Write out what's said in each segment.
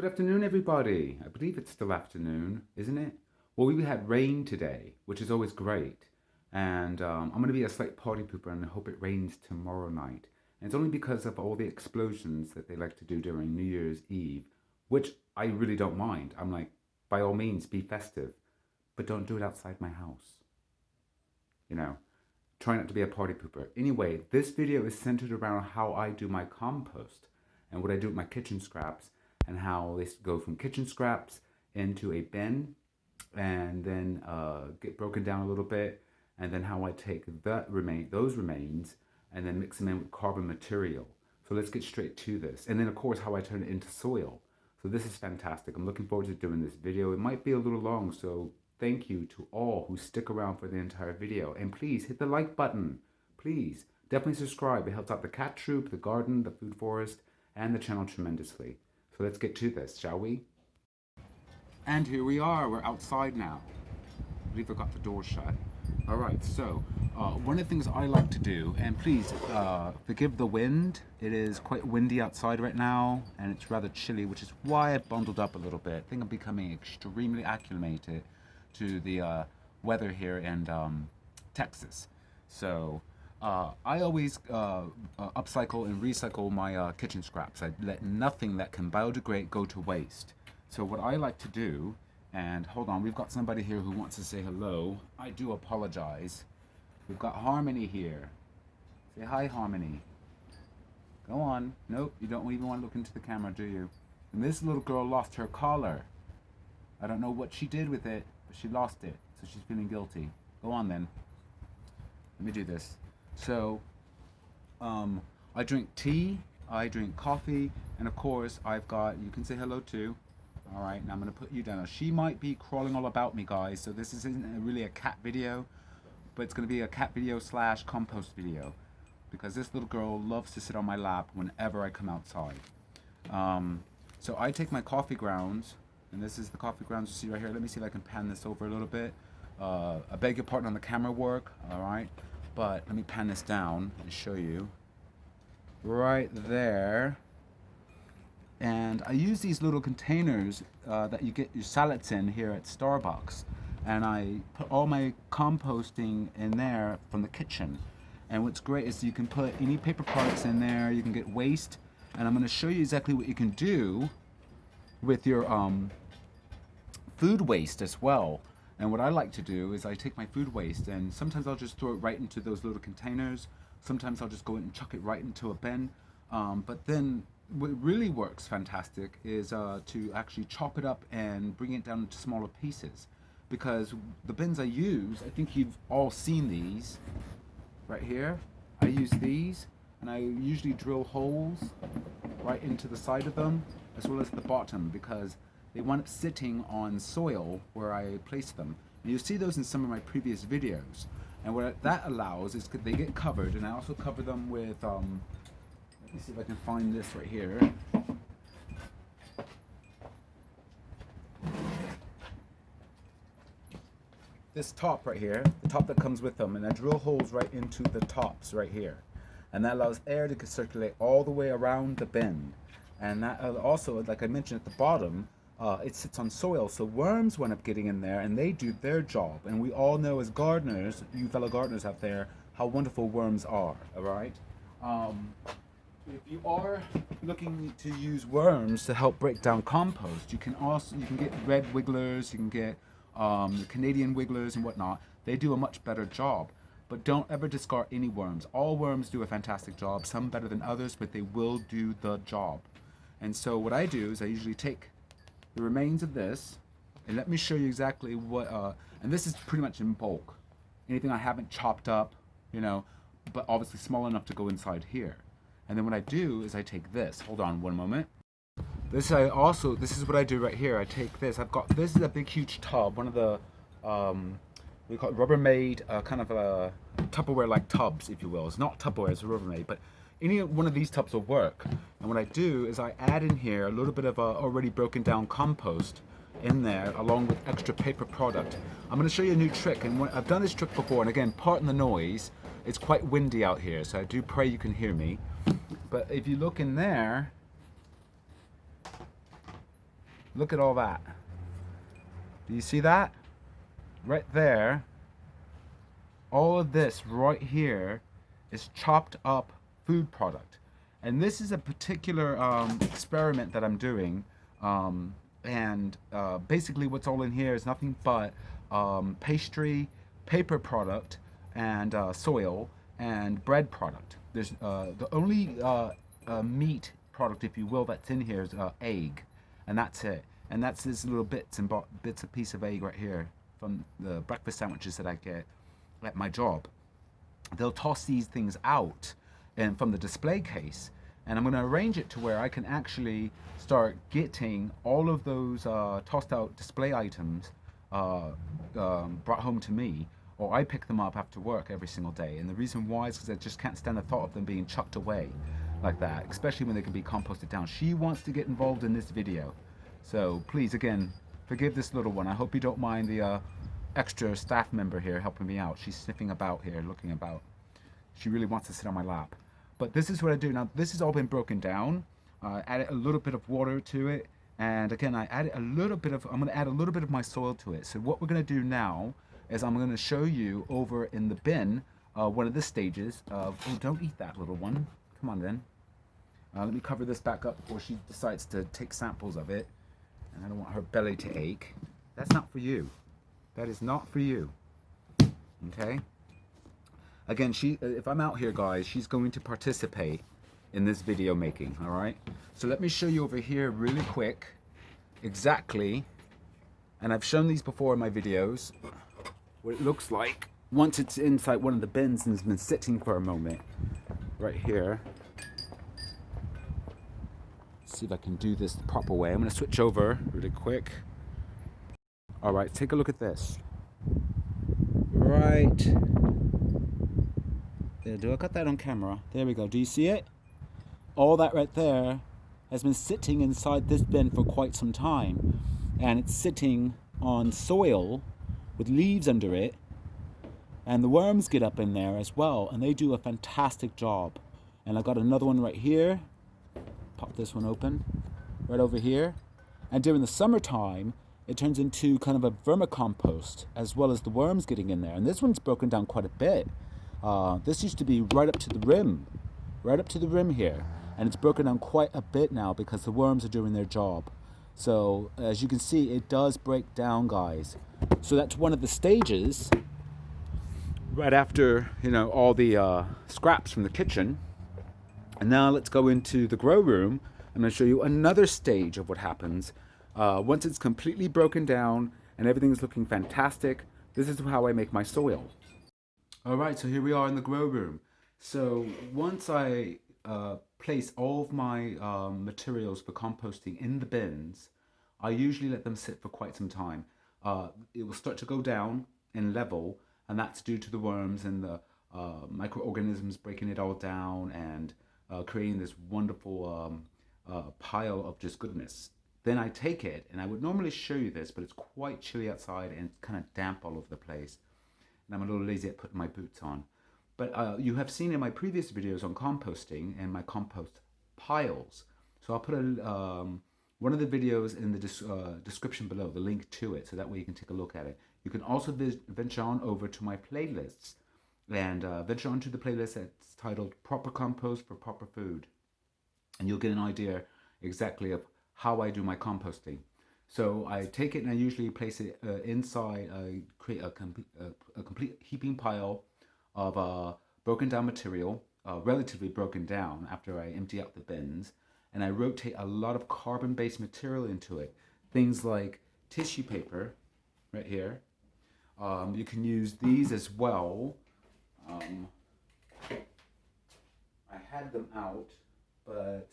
Good afternoon, everybody. I believe it's still afternoon, isn't it? Well, we had rain today, which is always great. And I'm going to be a slight party pooper and I hope it rains tomorrow night. And it's only because of all the explosions that they like to do during New Year's Eve, which I really don't mind. I'm like, by all means, be festive, but don't do it outside my house. You know, try not to be a party pooper. Anyway, this video is centered around how I do my compost and what I do with my kitchen scraps and how they go from kitchen scraps into a bin and then get broken down a little bit, and then how I take those remains and then mix them in with carbon material. So let's get straight to this. And then of course how I turn it into soil. So this is fantastic. I'm looking forward to doing this video. It might be a little long, so thank you to all who stick around for the entire video. And please hit the like button. Please definitely subscribe. It helps out the cat troop, the garden, the food forest, and the channel tremendously. So let's get to this, shall we? And here we are. We're outside now. I believe I got the door shut. All right, so one of the things I like to do, and please forgive the wind. It is quite windy outside right now, and it's rather chilly, which is why I bundled up a little bit. I think I'm becoming extremely acclimated to the weather here in Texas. So I always upcycle and recycle my kitchen scraps. I let nothing that can biodegrade go to waste. So what I like to do, and hold on, we've got somebody here who wants to say hello. I do apologize. We've got Harmony here. Say hi, Harmony. Go on. Nope, you don't even want to look into the camera, do you? And this little girl lost her collar. I don't know what she did with it, but she lost it, so she's feeling guilty. Go on then. Let me do this. So, I drink tea, I drink coffee, and of course I've got, you can say hello too. All right, now I'm gonna put you down. Now, she might be crawling all about me, guys, so this isn't really a cat video, but it's gonna be a cat video slash compost video, because this little girl loves to sit on my lap whenever I come outside. So I take my coffee grounds, and this is the coffee grounds you see right here. Let me see if I can pan this over a little bit. I beg your pardon on the camera work, all right? But let me pan this down and show you. Right there. And I use these little containers that you get your salads in here at Starbucks. And I put all my composting in there from the kitchen. And what's great is you can put any paper products in there, you can get waste. And I'm gonna show you exactly what you can do with your food waste as well. And what I like to do is I take my food waste and sometimes I'll just throw it right into those little containers. Sometimes I'll just go and chuck it right into a bin. But then what really works fantastic is to actually chop it up and bring it down into smaller pieces. Because the bins I use, I think you've all seen these right here. I use these and I usually drill holes right into the side of them as well as the bottom, because they wind up sitting on soil where I place them. And you'll see those in some of my previous videos. And what that allows is they get covered, and I also cover them with, let me see if I can find this right here. This top right here, the top that comes with them, and I drill holes right into the tops right here. And that allows air to circulate all the way around the bin. And that also, like I mentioned at the bottom, it sits on soil, so worms wind up getting in there and they do their job. And we all know as gardeners, you fellow gardeners out there, how wonderful worms are, all right? If you are looking to use worms to help break down compost, you can get red wigglers, you can get Canadian wigglers and whatnot. They do a much better job. But don't ever discard any worms. All worms do a fantastic job, some better than others, but they will do the job. And so what I do is I usually take the remains of this, and let me show you exactly what, and this is pretty much in bulk. Anything I haven't chopped up, you know, but obviously small enough to go inside here. And then what I do is I take this, hold on one moment. This is what I do right here. I take this, this is a big huge tub, one of the, we call it Rubbermaid, kind of a Tupperware-like tubs, if you will. It's not Tupperware, it's Rubbermaid, but any one of these tubs will work. And what I do is I add in here a little bit of already broken down compost in there, along with extra paper product. I'm going to show you a new trick, and I've done this trick before, and again, pardon the noise. It's quite windy out here, so I do pray you can hear me. But if you look in there, Look at all that. Do you see that? Right there. All of this right here is chopped up food product. And this is a particular experiment that I'm doing. Basically what's all in here is nothing but pastry, paper product, and soil, and bread product. There's the only meat product, if you will, that's in here is egg, and that's it. And that's these little bits and bits of piece of egg right here from the breakfast sandwiches that I get at my job. They'll toss these things out and from the display case, and I'm going to arrange it to where I can actually start getting all of those tossed out display items brought home to me, or I pick them up after work every single day. And the reason why is because I just can't stand the thought of them being chucked away like that, especially when they can be composted down. She wants to get involved in this video, so please, again, forgive this little one. I hope you don't mind the extra staff member here helping me out. She's sniffing about here, looking about. She really wants to sit on my lap. But this is what I do. Now, this has all been broken down. I added a little bit of water to it. And again, I'm going to add a little bit of my soil to it. So what we're going to do now is I'm going to show you over in the bin, one of the stages of, oh, don't eat that, little one. Come on then. Let me cover this back up before she decides to take samples of it. And I don't want her belly to ache. That's not for you. That is not for you. Okay? Again, if I'm out here, guys, she's going to participate in this video making, all right? So let me show you over here really quick exactly, and I've shown these before in my videos, what it looks like once it's inside one of the bins and has been sitting for a moment. Right here. See if I can do this the proper way. I'm going to switch over really quick. All right, take a look at this. Right there, do I got that on camera? There we go. Do you see it? All that right there has been sitting inside this bin for quite some time, and it's sitting on soil with leaves under it, and the worms get up in there as well, and they do a fantastic job. And I got another one right here. Pop this one open right over here, and during the summertime it turns into kind of a vermicompost, as well as the worms getting in there. And this one's broken down quite a bit. This used to be right up to the rim here, and it's broken down quite a bit now because the worms are doing their job. So as you can see, it does break down, guys. So that's one of the stages right after, you know, all the scraps from the kitchen. And now let's go into the grow room. I'm going to show you another stage of what happens once it's completely broken down and everything's looking fantastic. This is how I make my soil. All right, so here we are in the grow room. So once I place all of my materials for composting in the bins, I usually let them sit for quite some time. It will start to go down in level, and that's due to the worms and the microorganisms breaking it all down and creating this wonderful pile of just goodness. Then I take it, and I would normally show you this, but it's quite chilly outside and it's kind of damp all over the place. And I'm a little lazy at putting my boots on. But you have seen in my previous videos on composting and my compost piles. So I'll put one of the videos in the description below, the link to it, so that way you can take a look at it. You can also venture on over to my playlists and venture onto the playlist that's titled Proper Compost for Proper Food. And you'll get an idea exactly of how I do my composting. So I take it and I usually place it inside, I create a complete heaping pile of broken down material, relatively broken down after I empty out the bins, and I rotate a lot of carbon-based material into it. Things like tissue paper, right here. You can use these as well. I had them out, but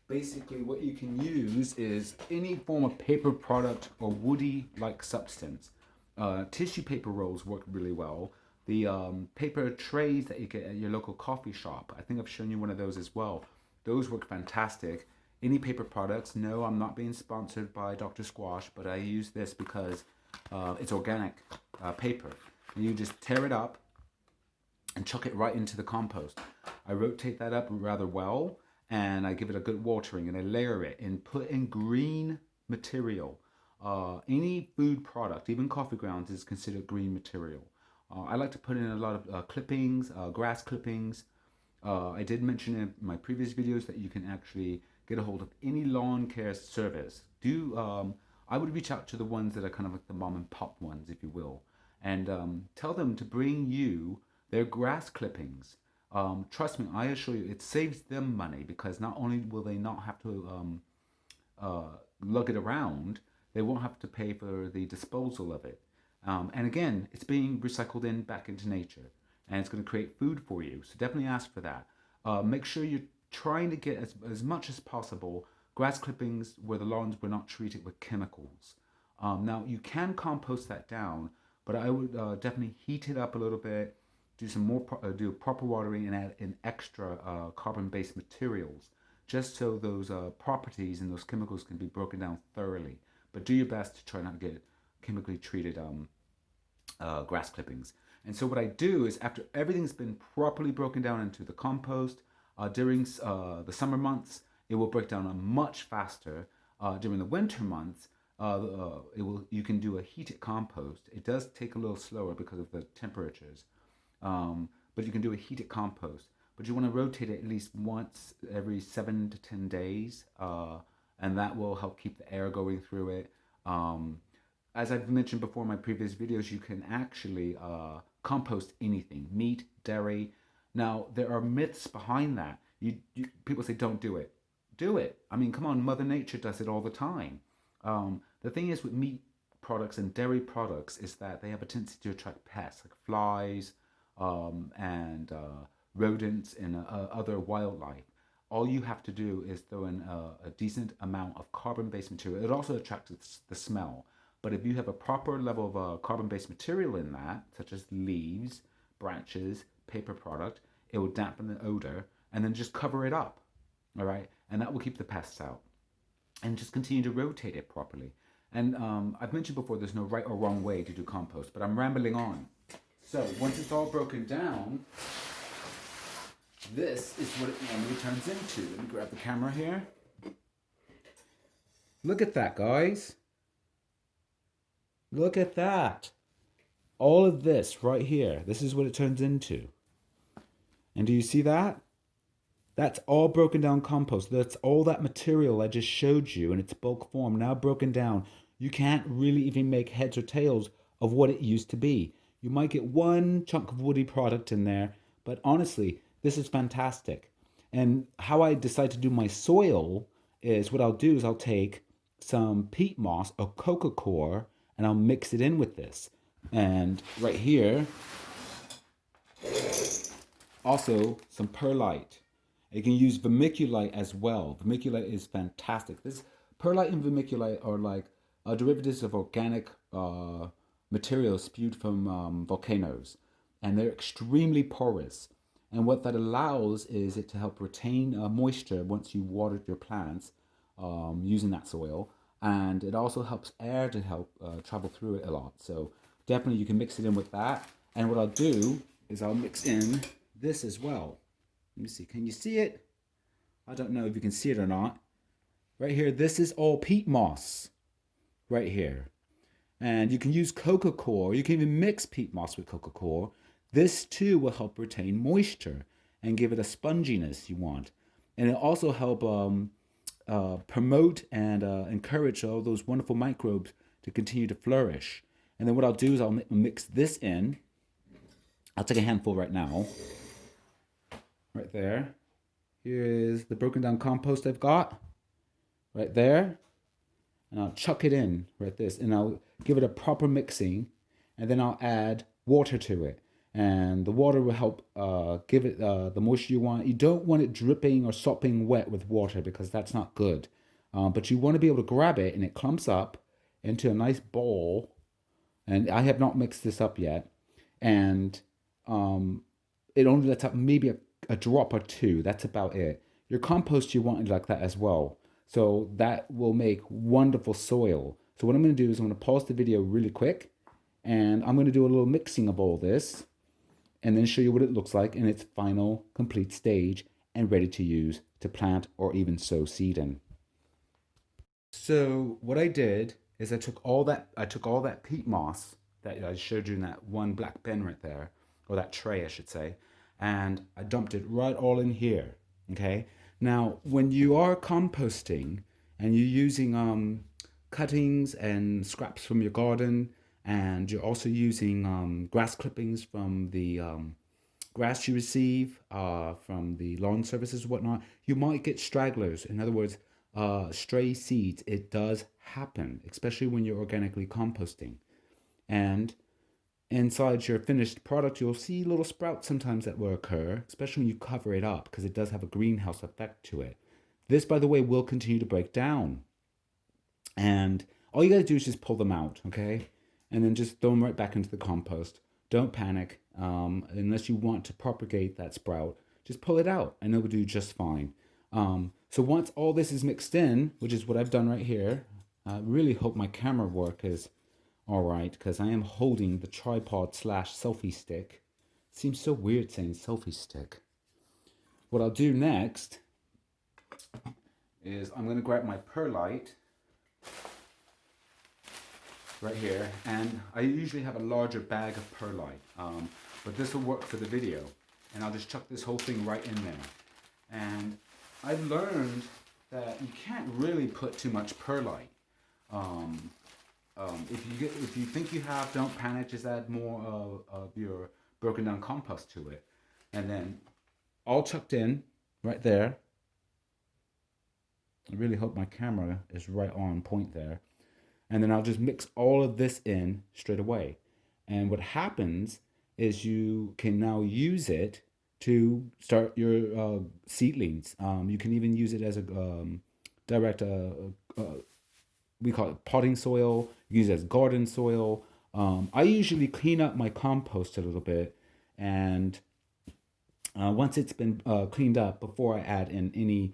basically what you can use is any form of paper product or woody-like substance. Tissue paper rolls work really well. The paper trays that you get at your local coffee shop, I think I've shown you one of those as well. Those work fantastic. Any paper products, no, I'm not being sponsored by Dr. Squash, but I use this because it's organic paper. And you just tear it up and chuck it right into the compost. I rotate that up rather well, and I give it a good watering, and I layer it and put in green material. Any food product, even coffee grounds, is considered green material. I like to put in a lot of clippings, grass clippings. I did mention in my previous videos that you can actually get a hold of any lawn care service. I would reach out to the ones that are kind of like the mom and pop ones, if you will, and tell them to bring you their grass clippings. Trust me, I assure you, it saves them money because not only will they not have to lug it around, they won't have to pay for the disposal of it. And again, it's being recycled back into nature, and it's going to create food for you. So definitely ask for that. Make sure you're trying to get as much as possible grass clippings where the lawns were not treated with chemicals. Now you can compost that down, but I would definitely heat it up a little bit, do some more, do proper watering, and add in extra carbon-based materials, just so those properties and those chemicals can be broken down thoroughly. But do your best to try not to get chemically treated grass clippings. And so what I do is after everything's been properly broken down into the compost, during the summer months, it will break down much faster. During the winter months, you can do a heated compost. It does take a little slower because of the temperatures, but you can do a heated compost. But you want to rotate it at least once every 7 to 10 days, and that will help keep the air going through it. As I've mentioned before in my previous videos, you can actually compost anything, meat, dairy. Now, there are myths behind that. People say, don't do it. Do it. I mean, come on, Mother Nature does it all the time. The thing is with meat products and dairy products is that they have a tendency to attract pests like flies and rodents and other wildlife. All you have to do is throw in a decent amount of carbon-based material. It also attracts the smell. But if you have a proper level of carbon-based material in that, such as leaves, branches, paper product, it will dampen the odor and then just cover it up. All right. And that will keep the pests out. And just continue to rotate it properly. And I've mentioned before there's no right or wrong way to do compost, but I'm rambling on. So once it's all broken down, this is what it normally turns into. Let me grab the camera here. Look at that, guys. Look at that. All of this right here, this is what it turns into. And do you see that? That's all broken down compost. That's all that material I just showed you in its bulk form, now broken down. You can't really even make heads or tails of what it used to be. You might get one chunk of woody product in there, but honestly, this is fantastic. And how I decide to do my soil is what I'll do is I'll take some peat moss or coca coir and I'll mix it in with this. And right here, also some perlite. You can use vermiculite as well. Vermiculite is fantastic. This perlite and vermiculite are like derivatives of organic materials spewed from volcanoes, and they're extremely porous. And what that allows is it to help retain moisture once you watered your plants using that soil, and it also helps air to help travel through it a lot. So definitely you can mix it in with that. And what I'll do is I'll mix in this as well. Let me see, can you see it? I don't know if you can see it or not. Right here, this is all peat moss. Right here. And you can use coca coir. You can even mix peat moss with coca coir. This too will help retain moisture and give it a sponginess you want. And it also help promote and encourage all those wonderful microbes to continue to flourish. And then what I'll do is I'll mix this in. I'll take a handful right now. Right there. Here is the broken down compost I've got. Right there. And I'll chuck it in right this. And I'll give it a proper mixing. And then I'll add water to it. And the water will help give it the moisture you want. You don't want it dripping or sopping wet with water because that's not good. But you want to be able to grab it and it clumps up into a nice ball. And I have not mixed this up yet. And it only lets up maybe a drop or two. That's about it. Your compost, you want it like that as well. So that will make wonderful soil. So what I'm going to do is I'm going to pause the video really quick. And I'm going to do a little mixing of all this. And then show you what it looks like in its final complete stage and ready to use to plant or even sow seed in. So what I did is I took all that peat moss that I showed you in that one black bin right there, or that tray I should say, and I dumped it right all in here. Okay. Now when you are composting and you're using cuttings and scraps from your garden, and you're also using grass clippings from the grass you receive from the lawn services and whatnot, you might get stragglers. In other words, stray seeds. It does happen, especially when you're organically composting. And inside your finished product, you'll see little sprouts sometimes that will occur, especially when you cover it up, because it does have a greenhouse effect to it. This, by the way, will continue to break down. And all you gotta do is just pull them out, okay? And then just throw them right back into the compost. Don't panic, unless you want to propagate that sprout. Just pull it out, and it will do just fine. So once all this is mixed in, which is what I've done right here, I really hope my camera work is all right, because I am holding the tripod slash selfie stick. Seems so weird saying selfie stick. What I'll do next is I'm going to grab my perlite right here, and I usually have a larger bag of perlite, but this will work for the video, and I'll just chuck this whole thing right in there. And I learned that you can't really put too much perlite. If you think you have, don't panic. Just add more of your broken down compost to it, and then all chucked in right there. I really hope my camera is right on point there. And then I'll just mix all of this in straight away. And what happens is you can now use it to start your seedlings. You can even use it as a direct, we call it potting soil. You use it as garden soil. I usually clean up my compost a little bit. And once it's been cleaned up, before I add in any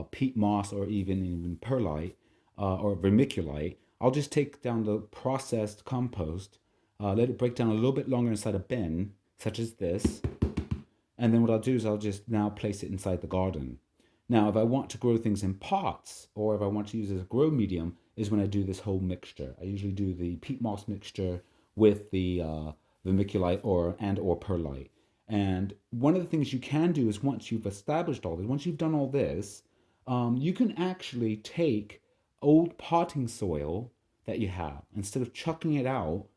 peat moss or even perlite or vermiculite, I'll just take down the processed compost, let it break down a little bit longer inside a bin, such as this. And then what I'll do is I'll just now place it inside the garden. Now, if I want to grow things in pots, or if I want to use it as a grow medium, is when I do this whole mixture. I usually do the peat moss mixture with the vermiculite or perlite. And one of the things you can do is once you've established all this, once you've done all this, you can actually take old potting soil that you have, instead of chucking it out,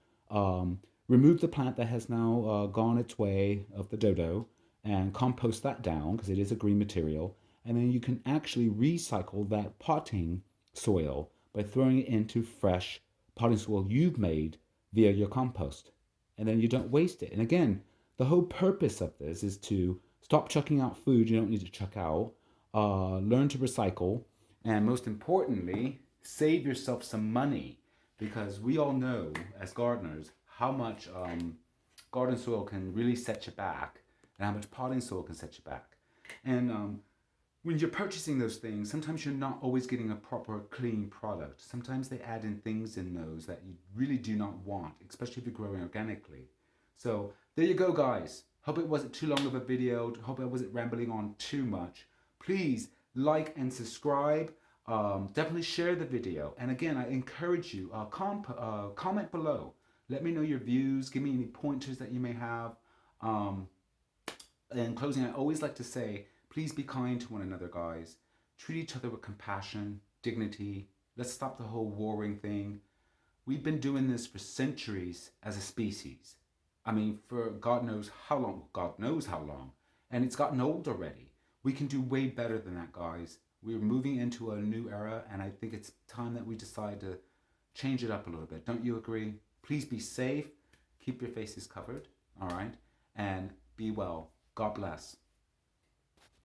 remove the plant that has now gone its way of the dodo and compost that down, because it is a green material. And then you can actually recycle that potting soil by throwing it into fresh potting soil you've made via your compost. And then you don't waste it. And again, the whole purpose of this is to stop chucking out food you don't need to chuck out, learn to recycle, and most importantly, save yourself some money, because we all know as gardeners how much garden soil can really set you back, and how much potting soil can set you back. And when you're purchasing those things, sometimes you're not always getting a proper clean product. Sometimes they add in things in those that you really do not want, especially if you're growing organically. So there you go, guys. Hope it wasn't too long of a video. Hope I wasn't rambling on too much. Please like and subscribe. Definitely share the video. And again, I encourage you, comment below. Let me know your views. Give me any pointers that you may have. In closing, I always like to say, please be kind to one another, guys. Treat each other with compassion, dignity. Let's stop the whole warring thing. We've been doing this for centuries as a species. I mean, for God knows how long. God knows how long. And it's gotten old already. We can do way better than that, guys. We're moving into a new era, and I think it's time that we decide to change it up a little bit. Don't you agree? Please be safe. Keep your faces covered, all right? And be well. God bless.